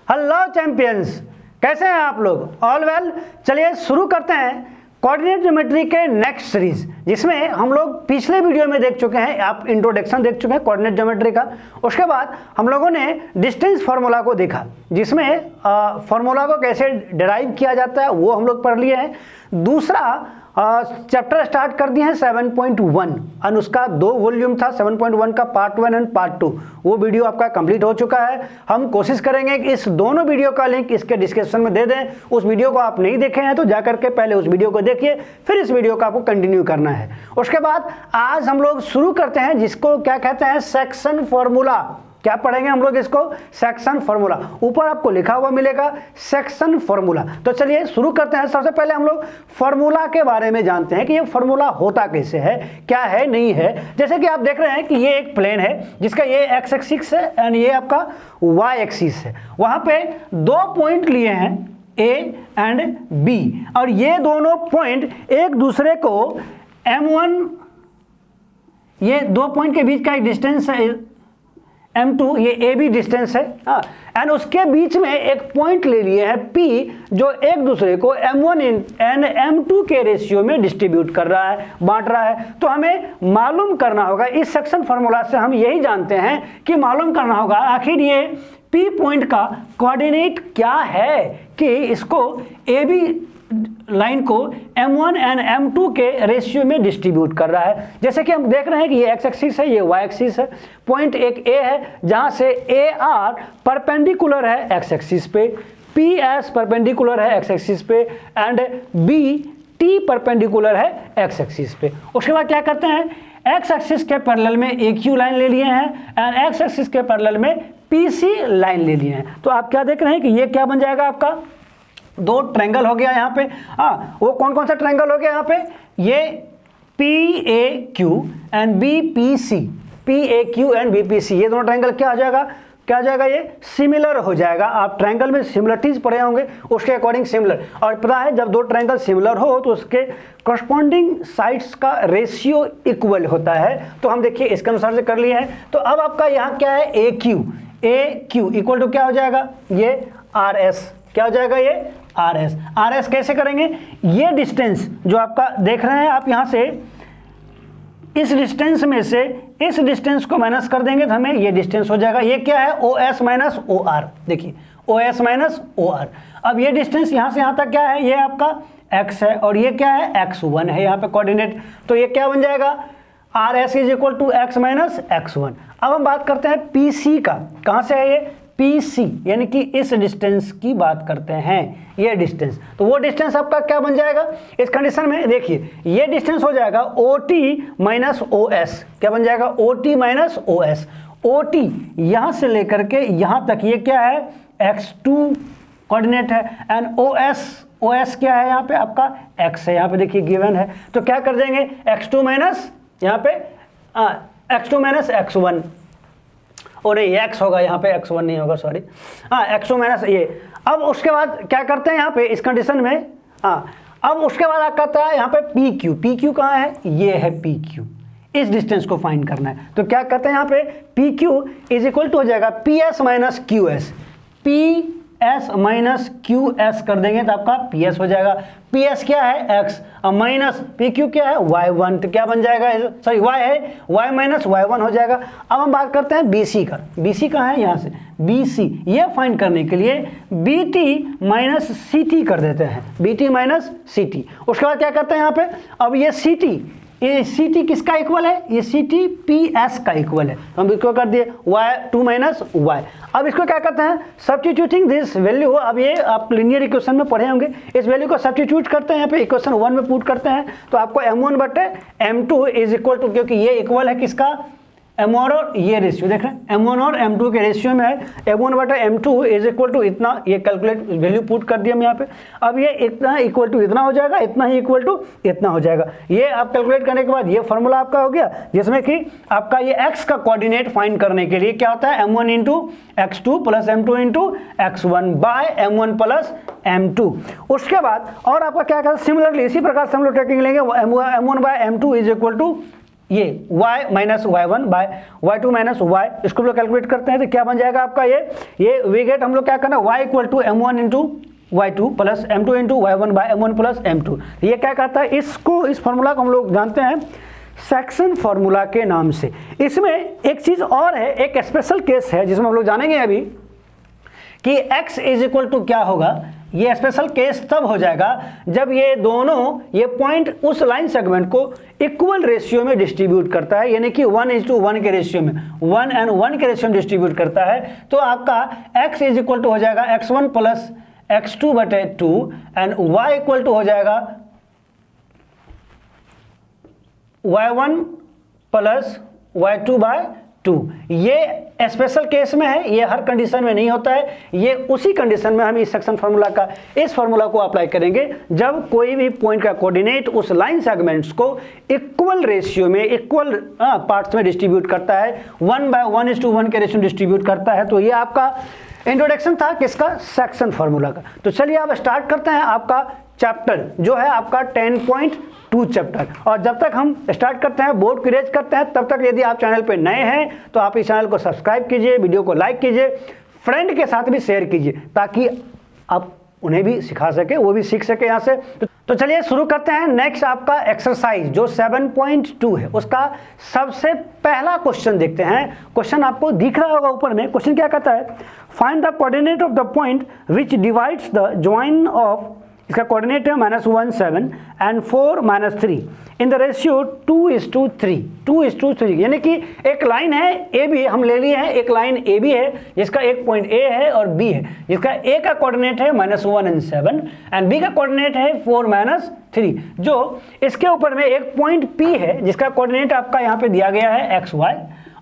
Hello champions, कैसे हैं आप लोग? All well. चलिए शुरू करते हैं कोऑर्डिनेट ज्योमेट्री के नेक्स्ट सीरीज, जिसमें हम लोग पिछले वीडियो में देख चुके हैं, आप इंट्रोडक्शन देख चुके हैं कोऑर्डिनेट ज्योमेट्री का। उसके बाद हम लोगों ने डिस्टेंस फार्मूला को देखा, जिसमें फार्मूला को कैसे डिराइव किया जाता है वो हम लोग पढ़ लिए हैं। दूसरा चैप्टर स्टार्ट कर दिए हैं 7.1 और उसका 2 वॉल्यूम था, 7.1 का पार्ट 1 एंड पार्ट 2। वो वीडियो आपका कंप्लीट हो चुका है। हम कोशिश करेंगे कि इस दोनों वीडियो का लिंक इसके डिस्क्रिप्शन में दे दें। उस वीडियो को आप नहीं देखे हैं तो जाकर के पहले उस वीडियो को देखिए, फिर इस वीडियो को आपको कंटिन्यू करना है। उसके बाद आज हम लोग शुरू करते हैं जिसको क्या कहते हैं, सेक्शन फॉर्मूला। क्या पढ़ेंगे हम लोग इसको? Section formula. ऊपर आपको लिखा हुआ मिलेगा सेक्शन फार्मूला। तो चलिए शुरू करते हैं। सबसे पहले हम लोग फार्मूला के बारे में जानते हैं कि ये फार्मूला होता कैसे है, क्या है, नहीं है। जैसे कि आप देख रहे हैं कि ये एक प्लेन है जिसका ये एक्स एक्सिस है एंड ये आपका वाई एक्सिस है। वहां पे 2 पॉइंट लिए हैं ए एंड बी, और ये दोनों पॉइंट एक दूसरे को M1, ये 2 पॉइंट के बीच का एक डिस्टेंस है M2, ये ए बी डिस्टेंस है, एंड उसके बीच में एक पॉइंट ले लिए हैं P, जो एक दूसरे को M1 एंड M2 के रेशियो में डिस्ट्रीब्यूट कर रहा है, बांट रहा है। तो हमें मालूम करना होगा, इस सेक्शन फार्मूला से हम यही जानते हैं कि मालूम करना होगा आखिर ये P पॉइंट का कोऑर्डिनेट क्या है कि इसको ए बी लाइन को M1 एंड M2 के रेशियो में डिस्ट्रीब्यूट कर रहा है। जैसे कि हम देख रहे हैं कि ये एक्स एक्सिस है, ये वाई एक्सिस है। पॉइंट एक ए है जहां से AR परपेंडिकुलर है एक्स एक्सिस पे, PS परपेंडिकुलर है एक्स एक्सिस पे एंड BT परपेंडिकुलर है एक्स एक्सिस पे। उसके बाद क्या करते हैं, एक्स एक्सिस के पैरेलल में AQ लाइन ले लिए हैं एंड एक्स एक्सिस के पैरेलल में PC लाइन ले लिए हैं। तो आप क्या देख रहे हैं कि ये क्या बन जाएगा, आपका 2 ट्रायंगल हो गया यहाँ पे। वो कौन कौन सा ट्रायंगल हो गया यहाँ पे? ये PAQ and BPC, PAQ and BPC, ये दोनों ट्रायंगल क्या हो जाएगा, क्या हो जाएगा, ये सिमिलर हो जाएगा। आप ट्रायंगल में सिमिलरिटीज पढ़े होंगे, उसके अकॉर्डिंग सिमिलर। और पता है जब 2 ट्रायंगल सिमिलर हो तो उसके करस्पॉन्डिंग साइड्स का रेशियो इक्वल होता है। तो हम देखिए इसके अनुसार से कर लिए हैं। तो अब आपका यहाँ क्या है, AQ इक्वल टू क्या हो जाएगा, ये RS, क्या हो जाएगा, ये RS कैसे करेंगे? ये डिस्टेंस जो आपका देख रहे हैं आप, यहाँ से इस डिस्टेंस में से इस डिस्टेंस को माइनस कर देंगे तो हमें ये डिस्टेंस हो जाएगा। ये क्या है, OS माइनस OR। देखिए OS माइनस OR। अब ये डिस्टेंस यहाँ से यहाँ तक क्या है, ये आपका X है और ये क्या है, X1 है यहाँ पे कोऑर्डिनेट। तो ये क्या बन जाएगा, RS is equal to X minus X1। अब हम बात करते हैं PC का। कहाँ से है ये, PC, यानी कि इस डिस्टेंस की बात करते हैं, ये डिस्टेंस। तो वो डिस्टेंस आपका क्या बन जाएगा इस कंडीशन में? देखिए ये डिस्टेंस हो जाएगा OT माइनस OS। क्या बन जाएगा, OT माइनस OS। OT यहाँ से लेकर के यहाँ तक ये क्या है, X2 कोऑर्डिनेट है एंड OS क्या है यहाँ पे, आपका X है, यहाँ पे देखिए गिवन है। तो क्या कर देंगे, X2 माइनस यहाँ पे X2 माइनस X1, और ये X होगा यहाँ पे, X1 नहीं होगा, सॉरी, X2 माइनस ये। अब उसके बाद क्या करते हैं यहाँ पे इस कंडीशन में, अब उसके बाद आप कहता है यहाँ पे PQ कहाँ है, ये है PQ। इस डिस्टेंस को फाइंड करना है तो क्या करते हैं यहाँ पे, PQ इज इक्वल टू हो जाएगा PS minus QS। PS minus QS कर देंगे तो आपका PS हो जाएगा। PS क्या है, X, माइनस PQ क्या है, Y1। तो क्या बन जाएगा, सॉरी Y है, Y माइनस Y1 हो जाएगा। अब हम बात करते हैं BC का। BC कहाँ है, यहाँ से BC। ये फाइंड करने के लिए BT माइनस CT कर देते हैं, BT माइनस CT। उसके बाद क्या करते हैं यहाँ पे, अब ये CT किसका इक्वल है, ये CT PS का इक्वल है। तो हम इसको कर दिए Y2 माइनस Y। अब इसको क्या करते हैं, सब्स्टिट्यूटिंग दिस वैल्यू। अब ये आप लीनियर इक्वेशन में पढ़े होंगे, इस वैल्यू को सब्स्टिट्यूट करते हैं यहाँ पे इक्वेशन 1 में पुट करते हैं तो आपको M1 बटे M2 इज इक्वल टू, क्योंकि ये इक्वल है किसका, M1 और ये रेशियो देख रहे हैं, M1 और M2 के रेशियो में है। M1 बटा M2 इज इक्वल टू इतना, ये कैलकुलेट वैल्यू पुट कर दिया हम यहाँ पे। अब ये इतना इक्वल टू इतना हो जाएगा, इतना ही इक्वल टू इतना हो जाएगा। ये आप कैलकुलेट करने के बाद ये फॉर्मूला आपका हो गया, जिसमें कि आपका ये X का कोऑर्डिनेट फाइंड करने के लिए क्या होता है, M1 into X2 plus M2 into X1 by M1 plus M2। उसके बाद और आपका क्या करना, सिमिलरली इसी प्रकार से हम लोग ट्रैकिंग लेंगे, M1 by M2 is equal to ये y minus y1 by y2 minus y, इसको हम लोग कैलकुलेट करते हैं तो क्या बन जाएगा आपका ये वी गेट, हम लोग क्या करना, y equal to m1 into y2 plus m2 into y1 by m1 plus m2। ये क्या कहता है, इसको, इस फॉर्मूला को हम लोग जानते हैं सेक्शन फॉर्मूला के नाम से। इसमें एक चीज़ और है, एक स्पेशल केस है जिसमें हम लोग जानेंगे अभी कि x इज इक्वल टू क्या होगा। ये स्पेशल केस तब हो जाएगा जब ये दोनों, ये पॉइंट उस लाइन सेगमेंट को इक्वल रेशियो में डिस्ट्रीब्यूट करता है, यानी कि 1:1 के रेशियो में, 1:1 के रेशियो में डिस्ट्रीब्यूट करता है। तो आपका x इज इक्वल टू हो जाएगा x1 प्लस x2 बटे 2 एंड y इक्वल टू हो जाएगा y1 प्लस y2 बाय 2। ये स्पेशल केस में है, ये हर कंडीशन में नहीं होता है, ये उसी कंडीशन में हम इस सेक्शन फार्मूला का, इस फार्मूला को अप्लाई करेंगे जब कोई भी पॉइंट का कोऑर्डिनेट उस लाइन सेगमेंट्स को इक्वल रेशियो में, इक्वल पार्ट्स में डिस्ट्रीब्यूट करता है, 1:1 के रेशियो में डिस्ट्रीब्यूट करता है। तो ये आपका इंट्रोडक्शन था किसका, सेक्शन फार्मूला का। तो चलिए अब स्टार्ट करते हैं आपका चैप्टर जो है आपका 10.2 चैप्टर। और जब तक हम स्टार्ट करते हैं, बोर्ड की रेज करते हैं, तब तक यदि आप चैनल पे नए हैं तो आप इस चैनल को सब्सक्राइब कीजिए, वीडियो को लाइक कीजिए, फ्रेंड के साथ भी शेयर कीजिए ताकि आप उन्हें भी सिखा सके, वो भी सीख सके यहाँ से। तो चलिए शुरू करते हैं। नेक्स्ट आपका एक्सरसाइज जो 7.2 है, उसका सबसे पहला क्वेश्चन देखते हैं। क्वेश्चन आपको दिख रहा होगा ऊपर में। क्वेश्चन क्या कहता है, find the coordinate of the point which divides the join of, इसका कोऑर्डिनेट है -1 7 एंड 4 -3 इन द रेशियो 2:3, 2:3। यानी कि एक लाइन है ए बी, हम ले लिए हैं, एक लाइन ए बी है जिसका एक पॉइंट ए है और बी है, जिसका ए का कोऑर्डिनेट है -1 एंड 7 एंड बी का कोऑर्डिनेट है 4 -3। जो इसके ऊपर में एक पॉइंट पी है जिसका कोऑर्डिनेट आपका यहाँ पे दिया गया है XY,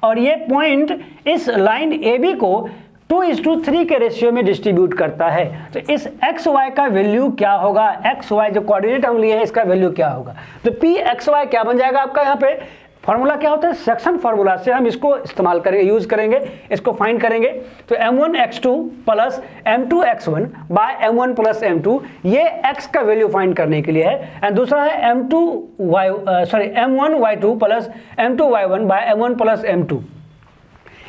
और ये पॉइंट इस लाइन ए बी को 2:3 के रेशियो में डिस्ट्रीब्यूट करता है। तो इस XY का वैल्यू क्या होगा, XY जो कोऑर्डिनेट हम लिए हैं इसका वैल्यू क्या होगा। तो PXY क्या बन जाएगा आपका, यहाँ पे फॉर्मूला क्या होता है, सेक्शन फार्मूला से हम इसको इस्तेमाल करेंगे, यूज करेंगे, इसको फाइंड करेंगे। तो m1x2 plus m2x1 bye m1 plus m2, ये x का वैल्यू फाइंड करने के लिए है। एंड दूसरा है m1y2 plus m2y1 bye m1 plus m2।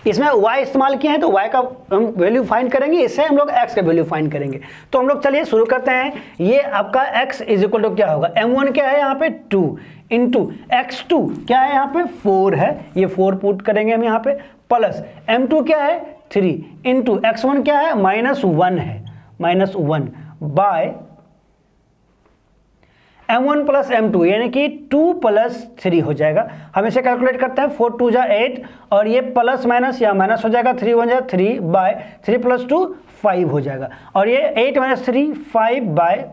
इसमें y इस्तेमाल किए हैं तो y का हम वैल्यू फाइंड करेंगे, इससे हम लोग x का वैल्यू फाइंड करेंगे। तो हम लोग चलिए शुरू करते हैं। ये आपका x इज इक्वल टू क्या होगा, m1 क्या है यहाँ पे 2 इंटू x2 क्या है यहाँ पे 4 है, ये 4 पुट करेंगे हम यहाँ पे, प्लस m2 क्या है 3 इंटू x1 क्या है -1 है, -1 बाय m1 प्लस m2 यानी कि 2 प्लस 3 हो जाएगा। हम इसे कैलकुलेट करते हैं, 4 2 जा 8 और ये प्लस माइनस या माइनस हो जाएगा, 3 1 जा 3 बाय 3 प्लस 2 5 हो जाएगा, और ये 8 माइनस 3 5 बाय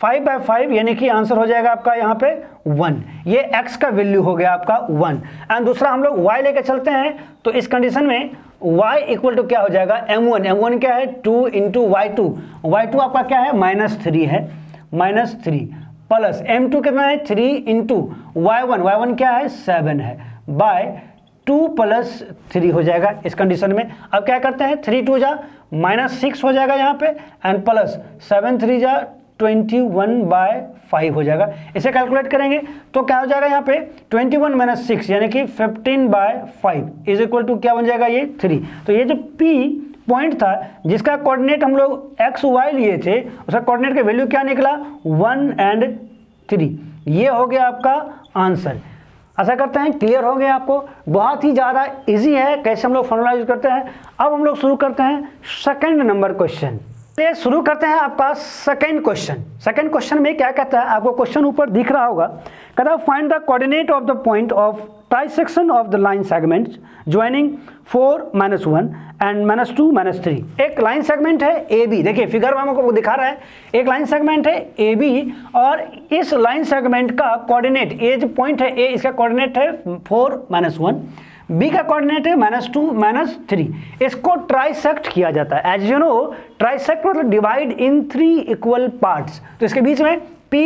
5 यानी कि आंसर हो जाएगा आपका यहाँ पे 1। ये x का वैल्यू हो गया आपका 1। एंड दूसरा हम लोग y लेके चलते हैं, तो इस कंडीशन में y इक्वल टू क्या हो जाएगा, m1 क्या है 2 इंटू y2 आपका क्या है -3 है, -3 प्लस m2 कितना है 3 इंटू y1 क्या है 7 है, बाय 2 प्लस 3 हो जाएगा इस कंडीशन में। अब क्या करते हैं, 3 2 जा -6 हो जाएगा यहाँ पे, एंड प्लस 7 3 जा 21 बाय 5 हो जाएगा। इसे कैलकुलेट करेंगे तो क्या हो जाएगा यहाँ पे 21 माइनस 6 यानी कि 15 बाय 5 इज इक्वल टू क्या बन जाएगा, ये 3। तो ये जो P पॉइंट था जिसका कोऑर्डिनेट हम लोग XY लिए थे, उसका कोऑर्डिनेट का वैल्यू क्या निकला 1 एंड 3। ये हो गया आपका आंसर। आशा करते हैं क्लियर हो गया आपको। बहुत ही ज़्यादा इजी है कैसे हम लोग फॉर्मूला यूज करते हैं। अब हम लोग शुरू करते हैं सेकंड नंबर क्वेश्चन। चलिए शुरू करते हैं आपका सेकंड क्वेश्चन। सेकंड क्वेश्चन में क्या कहता है, आपको क्वेश्चन ऊपर दिख रहा होगा, कहता है find the coordinate of the point of trisection of the line segments joining 4 -1 and -2 -3। एक लाइन सेगमेंट है ए बी, देखिए फिगर में हमको दिखा रहा है, एक लाइन सेगमेंट है ए बी, और इस लाइन सेगमेंट का कोऑर्डिनेट, ये जो पॉइंट है ए, इसका कोऑर्डिनेट है 4 -1, बी का कोऑर्डिनेट है -2 -3। इसको ट्राइसेक्ट किया जाता है। एज यू नो, ट्राइसेक्ट मतलब डिवाइड इन 3 इक्वल पार्ट्स। तो इसके बीच में P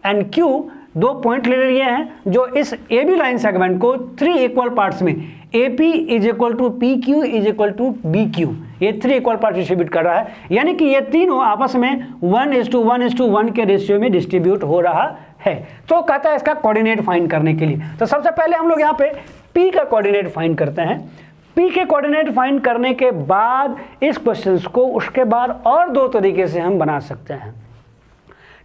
एंड Q दो पॉइंट ले लिए हैं जो इस ए बी लाइन सेगमेंट को 3 इक्वल पार्ट्स में A P is equal to P Q is equal to B Q, ये 3 इक्वल पार्ट डिस्ट्रीब्यूट कर रहा है, यानी कि ये तीनों आपस में 1:1:1 के रेशियो में डिस्ट्रीब्यूट हो रहा है। तो कहता है इसका कोऑर्डिनेट फाइंड करने के लिए, तो सबसे पहले हम लोग यहाँ पे P का कोऑर्डिनेट फाइंड करते हैं। P के कोऑर्डिनेट फाइंड करने के बाद इस क्वेश्चन को उसके बाद और 2 तरीके से हम बना सकते हैं।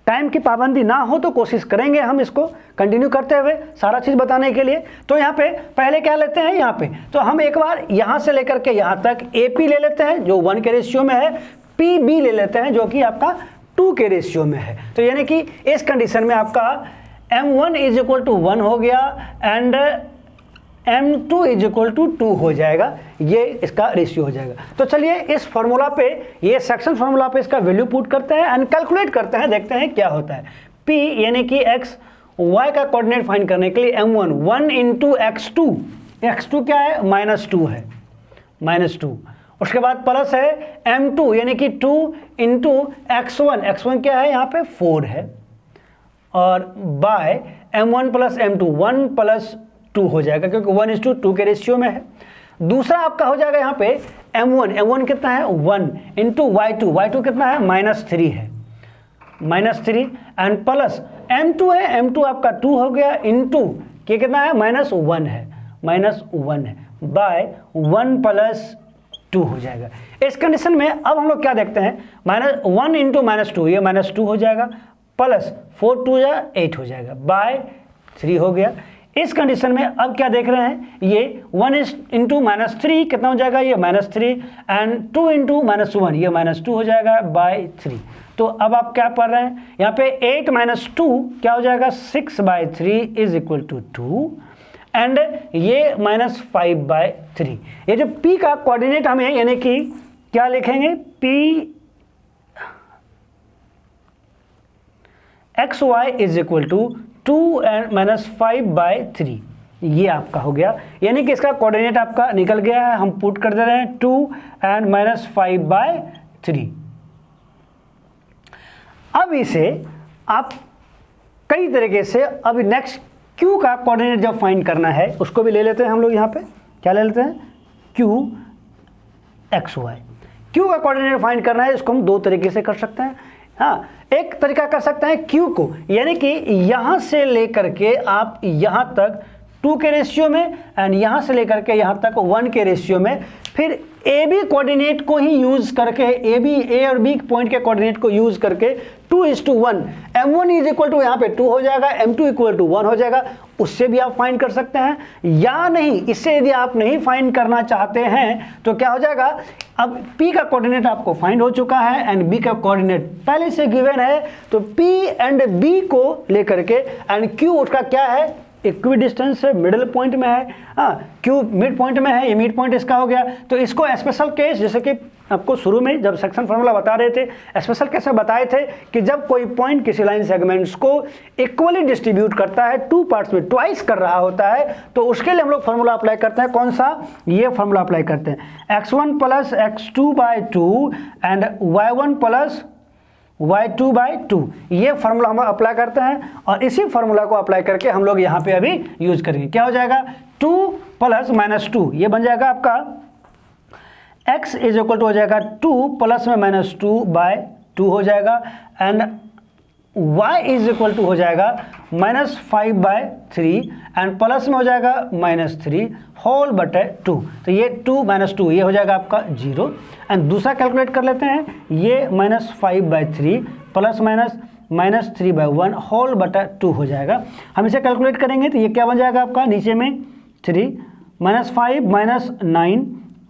टाइम की पाबंदी ना हो तो कोशिश करेंगे हम इसको कंटिन्यू करते हुए सारा चीज़ बताने के लिए। तो यहाँ पे पहले क्या लेते हैं, यहाँ पे तो हम एक बार यहाँ से लेकर के यहाँ तक AP ले लेते हैं जो 1 के रेशियो में है, PB ले लेते हैं जो कि आपका 2 के रेशियो में है। तो यानी कि इस कंडीशन में आपका M1 इज इक्वल टू 1 हो गया and M2 is equal to 2 हो जाएगा, ये इसका रेशियो हो जाएगा। तो चलिए इस फॉर्मूला पे, ये सेक्शन फॉर्मूला पे इसका वैल्यू पुट करते हैं एंड कैलकुलेट करते हैं, देखते हैं क्या होता है। P यानी कि x y का कोऑर्डिनेट फाइंड करने के लिए M1 1 इंटू x2, x2 क्या है -2 है, -2, उसके बाद प्लस है M2 यानी कि 2 इंटू x1, x1 क्या है यहाँ पे 4 है, और bye M1 plus M2 1 plus 2 हो जाएगा क्योंकि 1:2 के रेशियो में है। दूसरा आपका हो जाएगा यहाँ पे M1 कितना है 1 इंटू y2 कितना है -3 है, -3 एंड प्लस M2 है, M2 आपका 2 हो गया इंटू ये कितना है -1 है, -1 है बाय 1 प्लस 2 हो जाएगा। इस कंडीशन में अब हम लोग क्या देखते हैं, -1 इंटू -2 ये -2 हो जाएगा, प्लस 4 2 या 8 हो जाएगा, बाय 3 हो गया। इस कंडीशन में अब क्या देख रहे हैं, ये 1 इंटू -3 कितना हो जाएगा, ये -3 एंड 2 इंटू -1 ये -2 हो जाएगा बाय 3। तो अब आप क्या पढ़ रहे हैं, यहाँ पे 8 - 2 क्या हो जाएगा 6/3 इज इक्वल टू 2 एंड ये -5/3। ये जो P का कोऑर्डिनेट हमें यानी कि क्या लिखेंगे, P XY is equal to 2 and -5/3, ये आपका हो गया, यानी कि इसका कोऑर्डिनेट आपका निकल गया है। हम पुट कर दे रहे हैं 2 एंड -5/3। अब इसे आप कई तरीके से, अभी नेक्स्ट Q का कोऑर्डिनेट जब फाइंड करना है उसको भी ले लेते हैं हम लोग। यहाँ पे क्या ले लेते हैं, Q XY। Q का कोऑर्डिनेट फाइंड करना है, इसको हम 2 तरीके से कर सकते हैं। हाँ, एक तरीका कर सकते हैं Q को, यानी कि यहाँ से लेकर के आप यहाँ तक 2 के रेशियो में एंड यहाँ से लेकर के यहाँ तक 1 के रेशियो में, फिर AB कोऑर्डिनेट को ही यूज करके, A और B पॉइंट के कोऑर्डिनेट को यूज करके 2:1 M1 इज इक्वल टू यहाँ पे 2 हो जाएगा, M2 इक्वल टू 1 हो जाएगा, उससे भी आप फाइंड कर सकते हैं। या नहीं, इससे यदि आप नहीं फाइंड करना चाहते हैं तो क्या हो जाएगा, अब P का कोऑर्डिनेट आपको फाइंड हो चुका है एंड B का कोऑर्डिनेट पहले से गिवन है, तो P एंड B को लेकर के एंड Q उसका क्या है, इक्वी डिस्टेंस है, मिडिल पॉइंट में है, हाँ Q मिड पॉइंट में है, ये मिड पॉइंट इसका हो गया। तो इसको स्पेशल केस, जैसे कि आपको शुरू में जब सेक्शन फार्मूला बता रहे थे, स्पेशल केस में बताए थे कि जब कोई पॉइंट किसी लाइन सेगमेंट्स को इक्वली डिस्ट्रीब्यूट करता है, 2 पार्ट्स में ट्वाइस कर रहा होता है, तो उसके लिए हम लोग फार्मूला अप्लाई करते हैं। कौन सा, ये फार्मूला अप्लाई करते हैं, x1 plus x2/2 and y1 plus y2/2, ये फार्मूला हम अप्लाई करते हैं और इसी फार्मूला को अप्लाई करके हम लोग यहाँ पे अभी यूज करेंगे। क्या हो जाएगा, 2 प्लस -2 ये बन जाएगा आपका x इज इक्वल टू हो जाएगा 2 प्लस में -2/2 हो जाएगा and y is equal to हो जाएगा -5/3 एंड प्लस में हो जाएगा -3 होल बटे 2। तो ये 2 - 2 ये हो जाएगा आपका 0 एंड दूसरा कैलकुलेट कर लेते हैं, ये -5/3 प्लस -3/1 होल बटा 2 हो जाएगा। हम इसे कैलकुलेट करेंगे तो ये क्या बन जाएगा आपका, नीचे में 3 -5 -9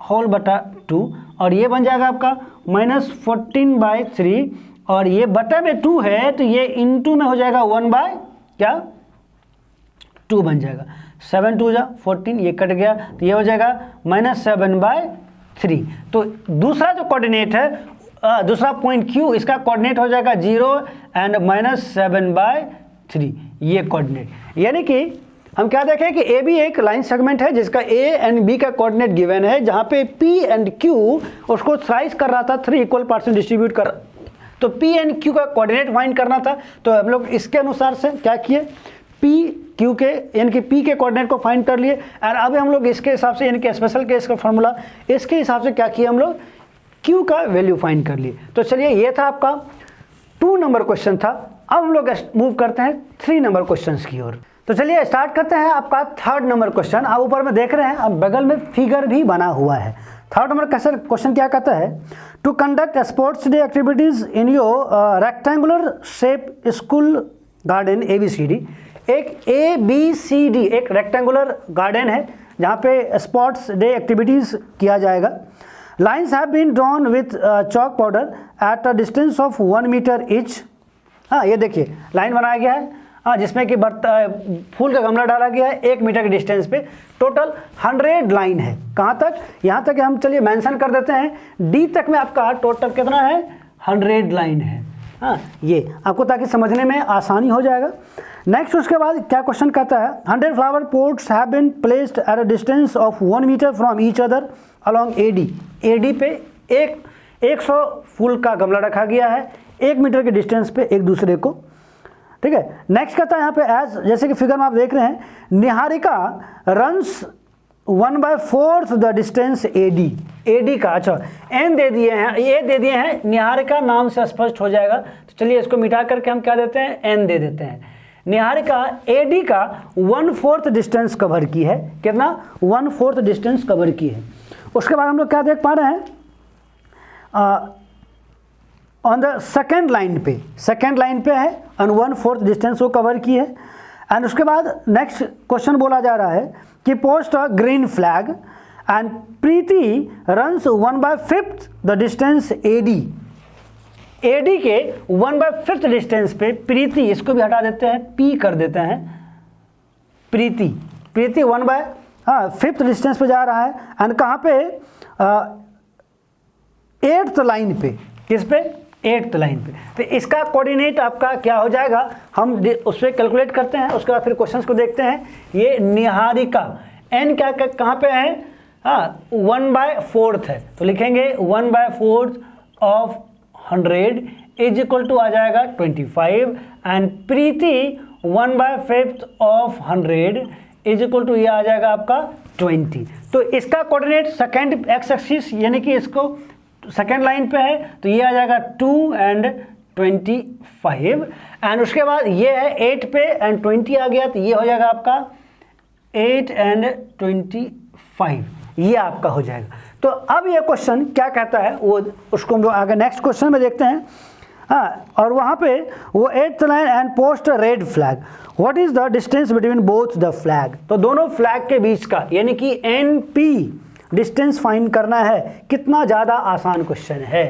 होल बटा 2 और ये बन जाएगा आपका -14/3 और ये बटा में 2 है तो ये इनटू में हो जाएगा 1/2 बन जाएगा, 7 2 जा 14, ये कट गया तो ये हो जाएगा -7/3। तो दूसरा जो कोऑर्डिनेट है, दूसरा पॉइंट Q, इसका कोऑर्डिनेट हो जाएगा 0 एंड -7/3 ये कोऑर्डिनेट। यानी कि हम क्या देखें कि AB एक लाइन सेगमेंट है जिसका A एंड B का कोऑर्डिनेट गिवन है, जहाँ पे P एंड Q उसको स्लाइस कर रहा था, 3 इक्वल पार्ट्स में डिस्ट्रीब्यूट कर, तो P एंड Q का कोऑर्डिनेट फाइंड करना था। तो हम लोग इसके अनुसार से क्या किए, पी क्यू के यानी कि पी के कोऑर्डिनेट को फाइंड कर लिए। और अब हम लोग इसके हिसाब से यानी कि स्पेशल केस का फॉर्मूला इसके हिसाब से क्या किया हम लोग, क्यू का वैल्यू फाइंड कर लिए। तो चलिए ये था आपका 2 नंबर क्वेश्चन था। अब हम लोग मूव करते हैं 3 नंबर क्वेश्चन की ओर। तो चलिए स्टार्ट करते हैं आपका 3rd नंबर क्वेश्चन। आप ऊपर में देख रहे हैं, अब बगल में फिगर भी बना हुआ है। 3rd नंबर क्वेश्चन क्या कहता है, to conduct sports day activities in your rectangular shape school garden ABCD। एक ABCD एक रेक्टेंगुलर गार्डन है जहाँ पे स्पोर्ट्स डे एक्टिविटीज किया जाएगा। Lines have been drawn with chalk powder at a distance of 1 metre each. हाँ ये देखिए लाइन बनाया गया है, हाँ जिसमें कि फूल का गमला डाला गया है 1 मीटर के डिस्टेंस पे। टोटल 100 लाइन है। कहाँ तक, यहाँ तक हम चलिए मेंशन कर देते हैं, डी तक में आपका टोटल कितना है, 100 लाइन है। हाँ ये आपको ताकि समझने में आसानी हो जाएगा। नेक्स्ट उसके बाद क्या क्वेश्चन कहता है, 100 flower pots have been placed at a distance of 1 metre from each other along AD पे 100 फूल का गमला रखा गया है 1 मीटर के डिस्टेंस पे एक दूसरे को। ठीक है, नेक्स्ट कहता है यहाँ पे एज, जैसे कि फिगर में आप देख रहे हैं, Niharika runs 1/4 the distance AD का। अच्छा एन दे दिए हैं, ये दे दिए हैं, निहारिका नाम से स्पष्ट हो जाएगा। तो चलिए इसको मिटा करके हम क्या देते हैं, एन दे देते हैं। निहारिका AD का 1/4 डिस्टेंस कवर की है। कितना, 1/4 डिस्टेंस कवर की है। उसके बाद हम लोग क्या देख पा रहे हैं, ऑन द सेकेंड लाइन पे है और 1/4 डिस्टेंस वो कवर की है। एंड उसके बाद नेक्स्ट क्वेश्चन बोला जा रहा है कि post a green flag and Preeti runs 1/5 the distance AD के 1/5 डिस्टेंस पे प्रीति, इसको भी हटा देते हैं, P कर देते हैं, प्रीति 1/5 डिस्टेंस पे जा रहा है। एंड कहाँ पे, 8th लाइन पे, किस पे, 8th लाइन पे। तो इसका कोऑर्डिनेट आपका क्या हो जाएगा, हम उस पर कैलकुलेट करते हैं। उसके बाद फिर क्वेश्चंस को देखते हैं। ये निहारिका n क्या कहाँ पे है, 1/4 है, तो लिखेंगे 1/4 ऑफ 100 इज इक्वल टू आ जाएगा 25। And Preeti 1/5 of 100 is equal to ये आ जाएगा आपका 20। तो इसका कोऑर्डिनेट सेकेंड एक्स एक्सिस यानी कि इसको सेकेंड लाइन पे है, तो ये आ जाएगा 2 एंड 25। एंड उसके बाद ये है 8 पे एंड 20 आ गया, तो ये हो जाएगा आपका 8 एंड 25, ये आपका हो जाएगा। तो अब ये क्वेश्चन क्या कहता है वो उसको हम लोग आगे नेक्स्ट क्वेश्चन में देखते हैं। हाँ, और वहाँ पे वो 8th line and post red flag, what is the distance between both the flag. तो दोनों फ्लैग के बीच का यानी कि NP डिस्टेंस फाइंड करना है। कितना ज़्यादा आसान क्वेश्चन है।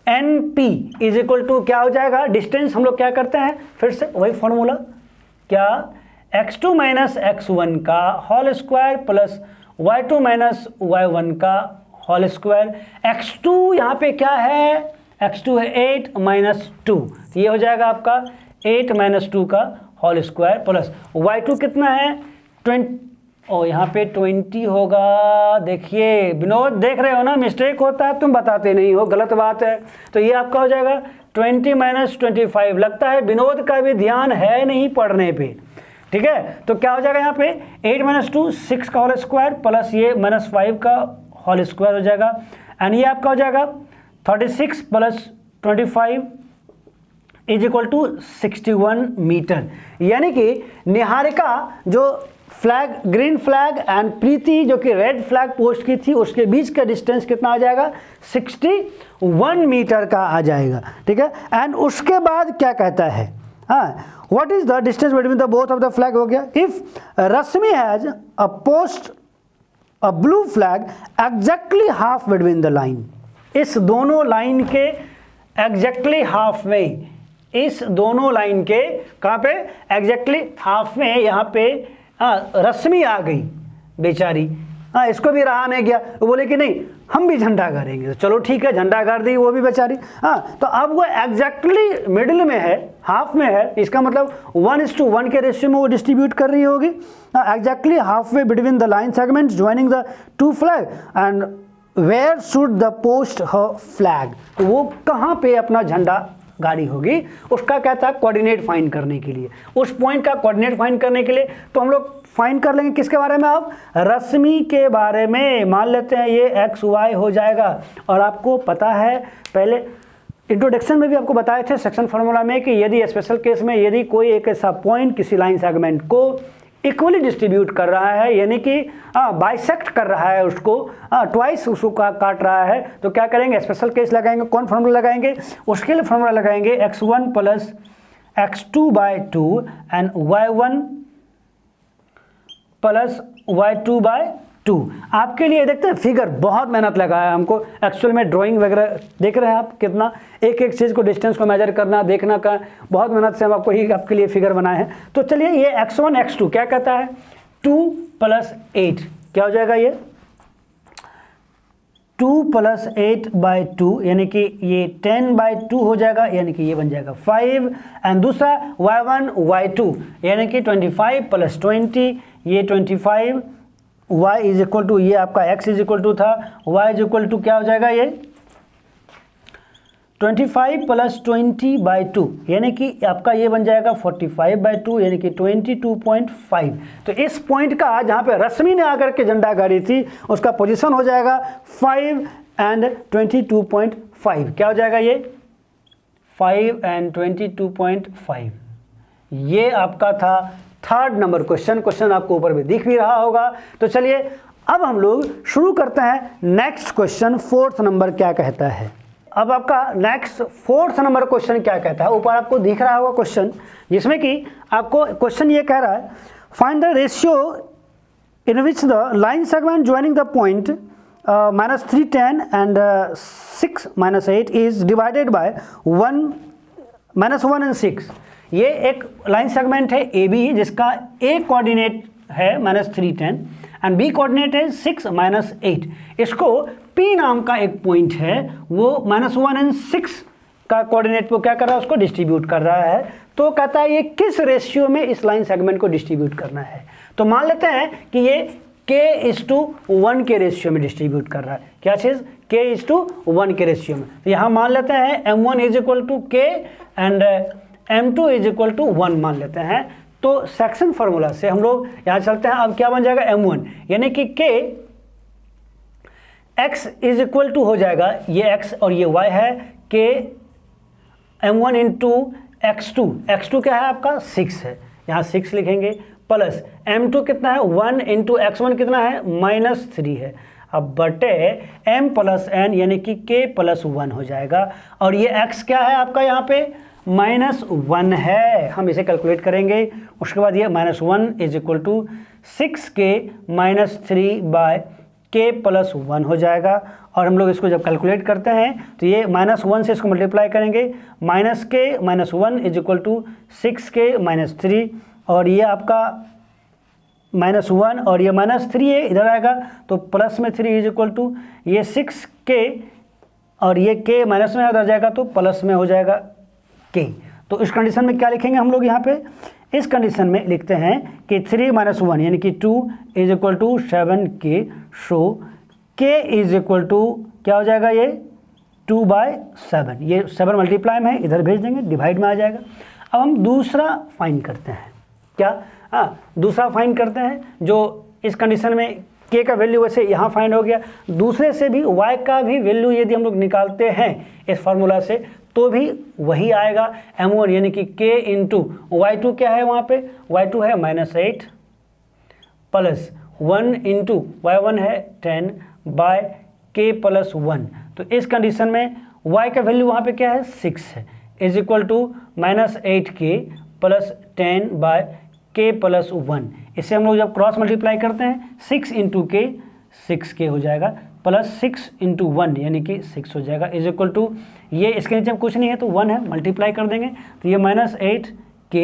NP इज इक्वल टू क्या हो जाएगा, डिस्टेंस हम लोग क्या करते हैं, फिर से वही फॉर्मूला, क्या, x2 माइनस x1 का whole square plus y2 minus y1 का होल स्क्वायर। x2 यहाँ पे क्या है, x2 है 8 माइनस 2, ये हो जाएगा आपका 8 माइनस 2 का होल स्क्वायर प्लस y2 कितना है 20, और यहाँ पे 20 होगा। देखिए विनोद, देख रहे हो ना, मिस्टेक होता है, तुम बताते नहीं हो, गलत बात है। तो ये आपका हो जाएगा 20 माइनस 25। लगता है विनोद का भी ध्यान है नहीं पढ़ने पे, ठीक है। तो क्या हो जाएगा यहाँ पे 8 माइनस 2 6 का होल स्क्वायर प्लस ये माइनस 5 का होल स्क्वायर हो जाएगा। एंड ये आपका हो जाएगा 36 plus 25 is equal to 61 metre. यानी कि निहारिका जो flag green flag and Preeti जो कि रेड फ्लैग पोस्ट की थी, उसके बीच का डिस्टेंस कितना आ जाएगा, 61 मीटर का आ जाएगा, ठीक है। एंड उसके बाद क्या कहता है, हाँ, what is the distance between the both of the flag हो गया। If Rashmi has a post a blue flag exactly half between the line, इस दोनों लाइन के एग्जैक्टली हाफ में, इस दोनों लाइन के कहाँ पे, एग्जैक्टली हाफ में, यहाँ पे रश्मि आ गई बेचारी, इसको भी रहा नहीं गया, वो बोले कि नहीं हम भी झंडा गाड़ेंगे। तो चलो ठीक है, झंडा गाड़ दी वो भी बेचारी। तो अब वो एग्जैक्टली मिडिल में है, हाफ में है, इसका मतलब 1:1 के रेशियो में वो डिस्ट्रीब्यूट कर रही होगी। Exactly half way between the line segments joining the two flag and where should the post her flag, तो वो कहाँ पे अपना झंडा गाड़ी होगी उसका क्या था, कोऑर्डिनेट फाइंड करने के लिए, उस पॉइंट का कोऑर्डिनेट फाइंड करने के लिए तो हम लोग फाइंड कर लेंगे किसके बारे में, अब रश्मि के बारे में। मान लेते हैं ये एक्स वाई हो जाएगा। और आपको पता है पहले इंट्रोडक्शन में भी आपको बताए थे सेक्शन फार्मूला में कि यदि स्पेशल केस में यदि कोई एक ऐसा पॉइंट किसी लाइन सेगमेंट को इक्वली डिस्ट्रीब्यूट कर रहा है, यानी कि बाइसेक्ट कर रहा है, उसको ट्वाइस उसको काट रहा है, तो क्या करेंगे, स्पेशल केस लगाएंगे। कौन फार्मूला लगाएंगे, उसके लिए फार्मूला लगाएंगे x1 plus x2/2 and y1 plus y2/2। आपके लिए देखते हैं फिगर बहुत मेहनत लगा है हमको, एक्चुअल में ड्राइंग वगैरह देख रहे हैं आप कितना एक एक चीज़ को डिस्टेंस को मेजर करना देखना का बहुत मेहनत से हम आपके लिए फिगर बनाए हैं। तो चलिए ये x1 x2 क्या कहता है, 2 + 8 क्या हो जाएगा, ये 2 + 8/2 यानी कि ये 10/2 हो जाएगा, यानी कि ये बन जाएगा 5। एंड दूसरा y1 y2 यानी कि 25 + 20 ये 25, y = ये आपका x = था y = क्या हो जाएगा, ये 25 + 20/2 यानी कि आपका ये बन जाएगा 45/2 यानी कि 22.5। तो इस पॉइंट का जहाँ पे रश्मि ने आकर के झंडा गाड़ी थी उसका पोजीशन हो जाएगा 5 एंड 22.5। क्या हो जाएगा, ये 5 एंड 22.5। ये आपका था थर्ड नंबर क्वेश्चन आपको ऊपर भी दिख भी रहा होगा। तो चलिए अब हम लोग शुरू करते हैं नेक्स्ट क्वेश्चन, फोर्थ नंबर क्या कहता है। अब आपका नेक्स्ट फोर्थ नंबर क्वेश्चन क्या कहता है, ऊपर आपको दिख रहा होगा क्वेश्चन, जिसमें कि आपको क्वेश्चन ये कह रहा है, find the ratio in which the line segment joining the point -3 10 and 6 -8 is divided by 1 and 6। ये एक लाइन सेगमेंट है ए बी जिसका ए कोऑर्डिनेट है -3 10 एंड बी कोऑर्डिनेट है 6 -8। इसको पी नाम का एक पॉइंट है वो -1 and 6 का कोऑर्डिनेट को क्या कर रहा है, उसको डिस्ट्रीब्यूट कर रहा है। तो कहता है ये किस रेशियो में इस लाइन सेगमेंट को डिस्ट्रीब्यूट करना है। तो मान लेते हैं कि ये k:1 के रेशियो में डिस्ट्रीब्यूट कर रहा है। क्या चीज़, k:1 के रेशियो में। तो यहाँ मान लेते हैं m1 = k एंड m2 = 1 मान लेते हैं। तो सेक्शन फार्मूला से हम लोग यहाँ चलते हैं। अब क्या बन जाएगा, m1 यानी कि k x = हो जाएगा, ये x और ये y है, k m1 × x2 क्या है आपका 6 है, यहाँ 6 लिखेंगे, प्लस m2 कितना है 1 × x1 कितना है -3 है। अब बटे m + n यानी कि k + 1 हो जाएगा। और ये x क्या है आपका यहाँ पे -1 है, हम इसे कैलकुलेट करेंगे। उसके बाद ये -1 = 6k - 3/k + 1 हो जाएगा। और हम लोग इसको जब कैलकुलेट करते हैं तो ये -1 से इसको मल्टीप्लाई करेंगे, -k - 1 = 6k - 3 और ये आपका -1 और ये -3 है, इधर आएगा तो प्लस में 3 = ये 6k और ये k माइनस में आ जाएगा तो प्लस में हो जाएगा k। तो इस कंडीशन में क्या लिखेंगे हम लोग यहाँ पे, इस कंडीशन में लिखते हैं कि 3 - 1 यानी कि 2 = 7k। सो k = क्या हो जाएगा, ये 2/7, ये 7 मल्टीप्लाई में है, इधर भेज देंगे, डिवाइड में आ जाएगा। अब हम दूसरा फाइंड करते हैं, क्या दूसरा फाइंड करते हैं जो इस कंडीशन में k का वैल्यू वैसे यहाँ फाइंड हो गया। दूसरे से भी y का भी वैल्यू यदि हम लोग निकालते हैं इस फार्मूला से तो भी वही आएगा m1 यानी कि k × y2 क्या है वहाँ पे, y2 है -8 प्लस 1 × y1 है 10/k + 1। तो इस कंडीशन में y का वैल्यू वहाँ पे क्या है 6 है, = -8k + 10/k + 1। इसे हम लोग जब क्रॉस मल्टीप्लाई करते हैं 6 × k 6k हो जाएगा प्लस 6 × 1 यानी कि 6 हो जाएगा, = ये इसके नीचे कुछ नहीं है तो 1 है, मल्टीप्लाई कर देंगे तो ये -8k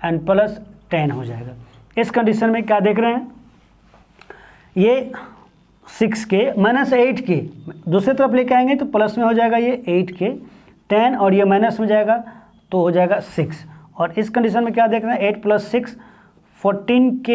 एंड प्लस 10 हो जाएगा। इस कंडीशन में क्या देख रहे हैं, ये 6k -8k दूसरी तरफ लेके आएंगे तो प्लस में हो जाएगा ये 8k, 10 और ये माइनस में जाएगा तो हो जाएगा 6। और इस कंडीशन में क्या देख रहे हैं 8 + 6 14k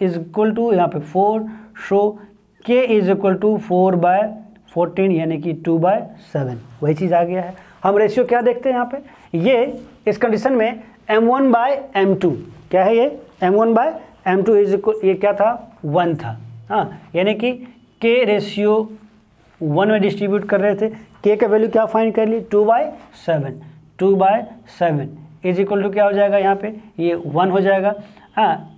= यहाँ पे 4। सो k = 4/14 यानी कि 2/7, वही चीज़ आ गया है। हम रेशियो क्या देखते हैं यहाँ पे, ये इस कंडीशन में m1/m2 क्या है, ये m1/m2 इज इक्वल, ये क्या था 1 था, हाँ, यानी कि k रेशियो 1 में डिस्ट्रीब्यूट कर रहे थे, k का वैल्यू क्या फाइंड कर ली 2/7, 2/7 इज इक्वल टू क्या हो जाएगा यहाँ पे, ये 1 हो जाएगा, हाँ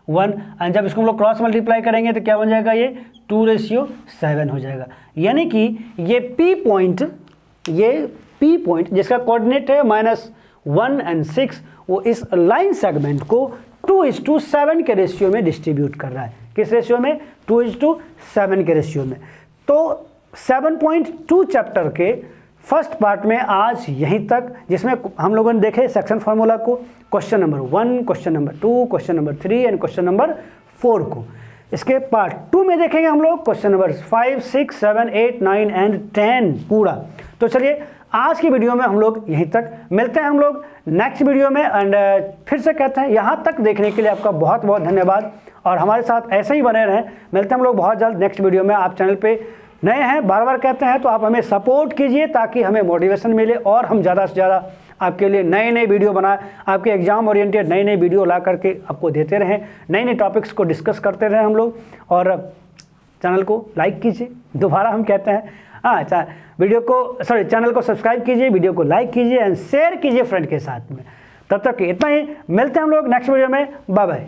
1, और जब इसको हम लोग क्रॉस मल्टीप्लाई करेंगे तो क्या बन जाएगा, ये 2/7 हो जाएगा। यानी कि ये P पॉइंट जिसका कोऑर्डिनेट है -1 और 6, वो इस लाइन सेगमेंट को 2:7 के रेशियो में डिस्ट्रीब्यूट कर रहा है। किस रेशियो में, 2:7 के रेशियो में। तो 7.2 चैप्टर के फर्स्ट पार्ट में आज यहीं तक, जिसमें हम लोगों ने देखे सेक्शन फार्मूला को, question number 1, question number 2, question number 3 and question number 4 को। इसके पार्ट 2 में देखेंगे हम लोग क्वेश्चन नंबर 5, 6, 7, 8, 9 एंड 10 पूरा। तो चलिए आज की वीडियो में हम लोग यहीं तक, मिलते हैं हम लोग नेक्स्ट वीडियो में। एंड फिर से कहते हैं यहाँ तक देखने के लिए आपका बहुत बहुत धन्यवाद, और हमारे साथ ऐसे ही बने रहें। मिलते हैं हम लोग बहुत जल्द नेक्स्ट वीडियो में। आप चैनल पे नए हैं, बार बार कहते हैं, तो आप हमें सपोर्ट कीजिए ताकि हमें मोटिवेशन मिले और हम ज़्यादा से ज़्यादा आपके लिए नए नए वीडियो बनाए, आपके एग्जाम ओरिएंटेड नई नई वीडियो ला करके आपको देते रहें, नए नए टॉपिक्स को डिस्कस करते रहें हम लोग। और चैनल को लाइक कीजिए, दोबारा हम कहते हैं, हाँ चैनल को सब्सक्राइब कीजिए, वीडियो को लाइक कीजिए एंड शेयर कीजिए फ्रेंड के साथ में। तब तक इतना ही, मिलते हैं हम लोग नेक्स्ट वीडियो में, बाय बाय।